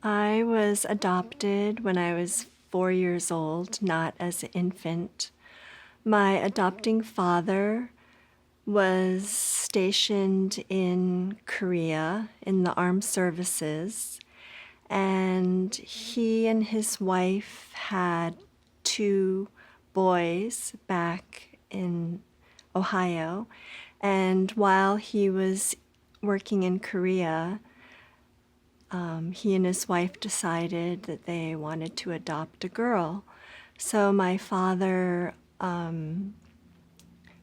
I was adopted when I was 4 years old, not as an infant. My adopting father was stationed in Korea in the armed services, and he and his wife had two boys back in Ohio. And while he was working in Korea, he and his wife decided that they wanted to adopt a girl. So my father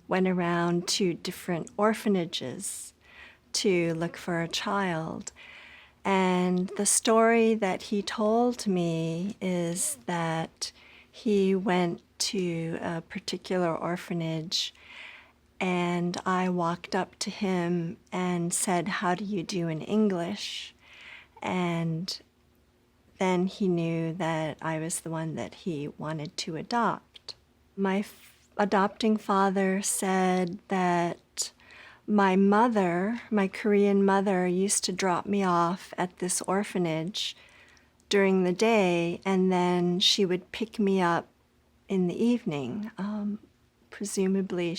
went around to different orphanages to look for a child. And the story that he told me is that he went to a particular orphanage and I walked up to him and said, "How do you do in English?" And then he knew that I was the one that he wanted to adopt. My adopting father said that my mother, my Korean mother, used to drop me off at this orphanage during the day, and then she would pick me up in the evening. Presumably,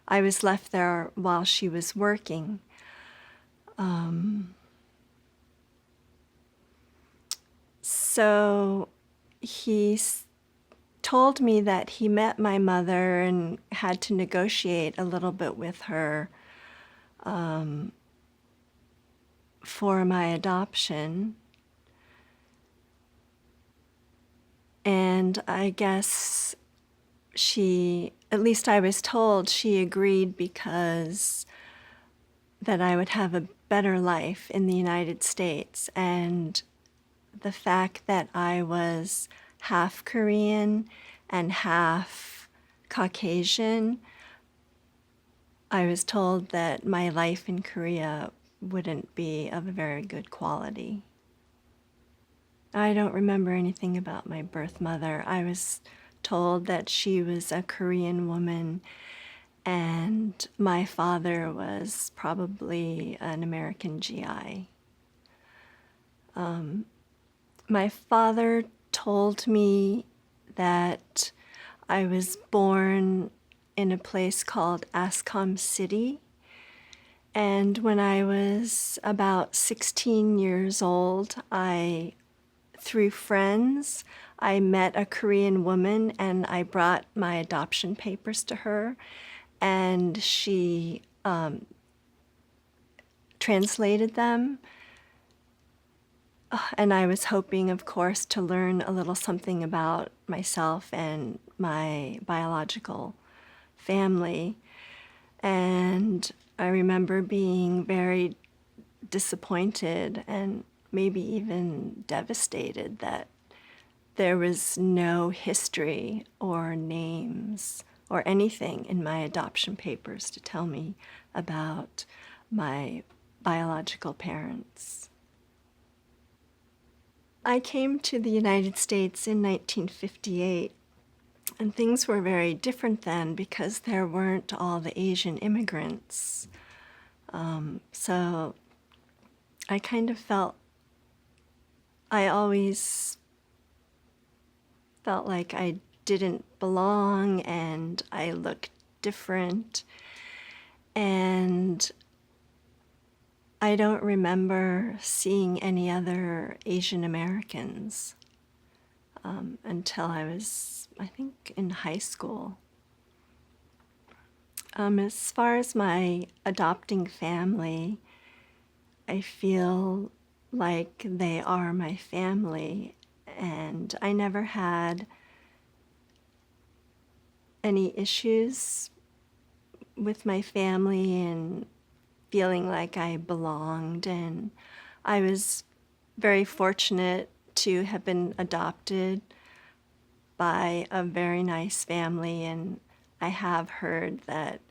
I was left there while she was working. So he told me that he met my mother and had to negotiate a little bit with her for my adoption. And I guess at least I was told she agreed because that I would have a better life in the United States. And the fact that I was half Korean and half Caucasian, I was told that my life in Korea wouldn't be of a very good quality. I don't remember anything about my birth mother. I was told that she was a Korean woman and my father was probably an American GI. My father told me that I was born in a place called Ascom City. And when I was about 16 years old, through friends, I met a Korean woman and I brought my adoption papers to her, and she translated them. And I was hoping, of course, to learn a little something about myself and my biological family. And I remember being very disappointed and maybe even devastated that there was no history or names or anything in my adoption papers to tell me about my biological parents. I came to the United States in 1958, and things were very different then because there weren't all the Asian immigrants. So I kind of I always felt like I didn't belong and I looked different. And I don't remember seeing any other Asian Americans until I was, I think, in high school. As far as my adopting family, I feel like they are my family, and I never had any issues with my family and feeling like I belonged. And I was very fortunate to have been adopted by a very nice family, and I have heard that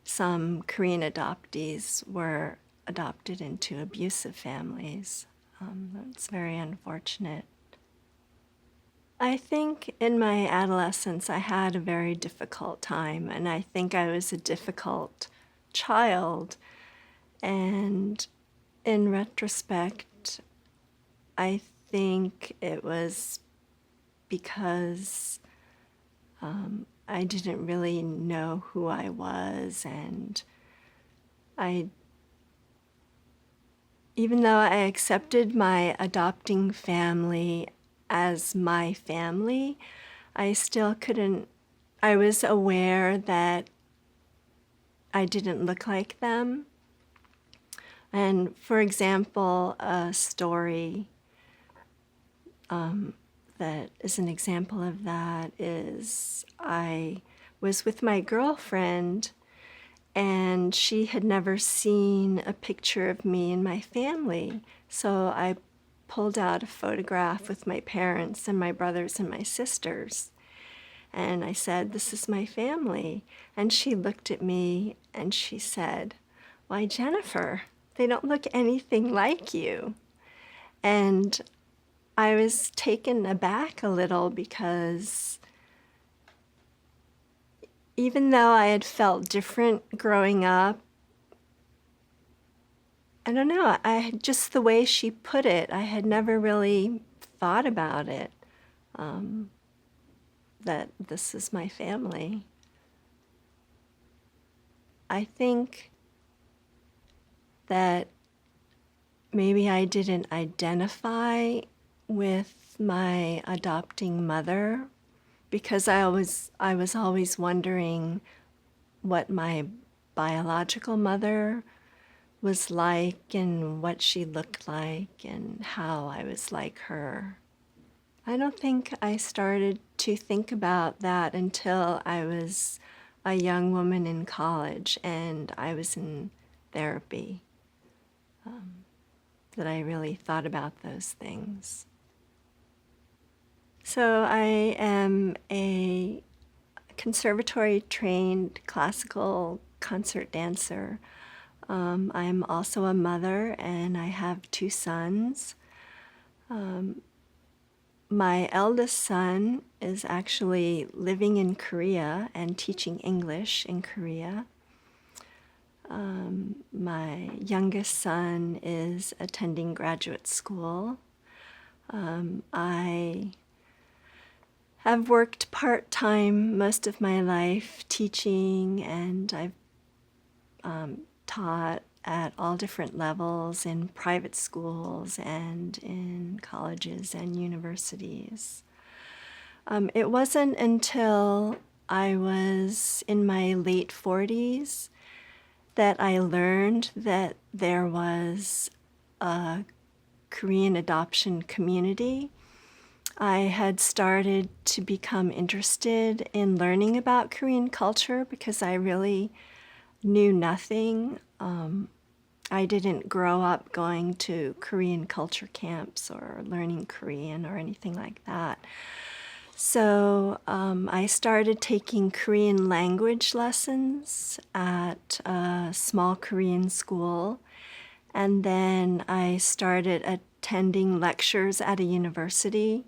some Korean adoptees were adopted into abusive families. That's very unfortunate. I think in my adolescence I had a very difficult time, and I think I was a difficult child. And in retrospect, I think it was because I didn't really know who I was, and I, even though I accepted my adopting family as my family, I still couldn't, I was aware that I didn't look like them. And for example, a story that is an example of that is I was with my girlfriend and she had never seen a picture of me and my family. So I pulled out a photograph with my parents and my brothers and my sisters. And I said, "This is my family." And she looked at me and she said, "Why, Jennifer, they don't look anything like you." And I was taken aback a little because even though I had felt different growing up, I don't know, just the way she put it, I had never really thought about it, that this is my family. I think that maybe I didn't identify with my adopting mother because I was always wondering what my biological mother was like and what she looked like and how I was like her. I don't think I started to think about that until I was a young woman in college and I was in therapy, that I really thought about those things. So I am a conservatory trained classical concert dancer. I'm also a mother and I have 2 sons. My eldest son is actually living in Korea and teaching English in Korea. My youngest son is attending graduate school. I have worked part-time most of my life teaching, and I've taught at all different levels in private schools and in colleges and universities. It wasn't until I was in my late 40s that I learned that there was a Korean adoption community. I had started to become interested in learning about Korean culture because I really knew nothing. I didn't grow up going to Korean culture camps or learning Korean or anything like that. So I started taking Korean language lessons at a small Korean school, and then I started attending lectures at a university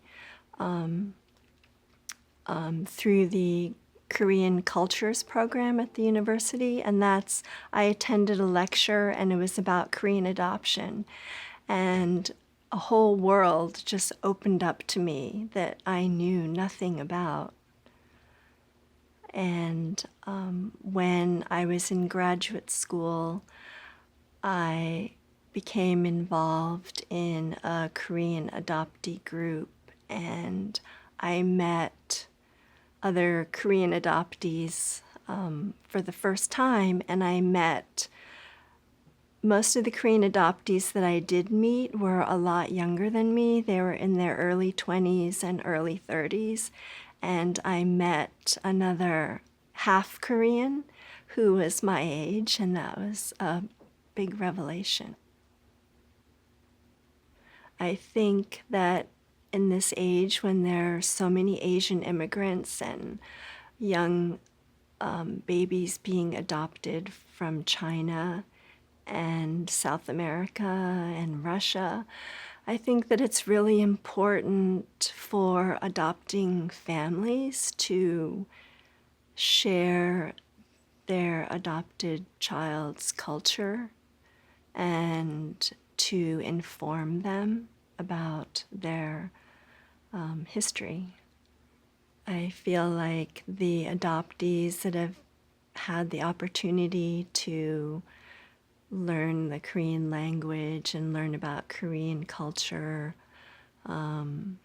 through the Korean Cultures program at the university, and I attended a lecture and it was about Korean adoption, and a whole world just opened up to me that I knew nothing about. And when I was in graduate school, I became involved in a Korean adoptee group, and I met other Korean adoptees for the first time, and I met most of the Korean adoptees that I did meet were a lot younger than me. They were in their early 20s and early 30s, and I met another half Korean who was my age, and that was a big revelation. I think that in this age when there are so many Asian immigrants and young babies being adopted from China and South America and Russia, I think that it's really important for adopting families to share their adopted child's culture and to inform them. about their history. I feel like the adoptees that have had the opportunity to learn the Korean language and learn about Korean culture and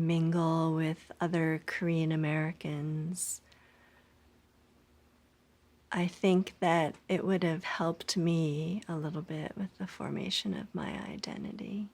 mingle with other Korean Americans, I think that it would have helped me a little bit with the formation of my identity.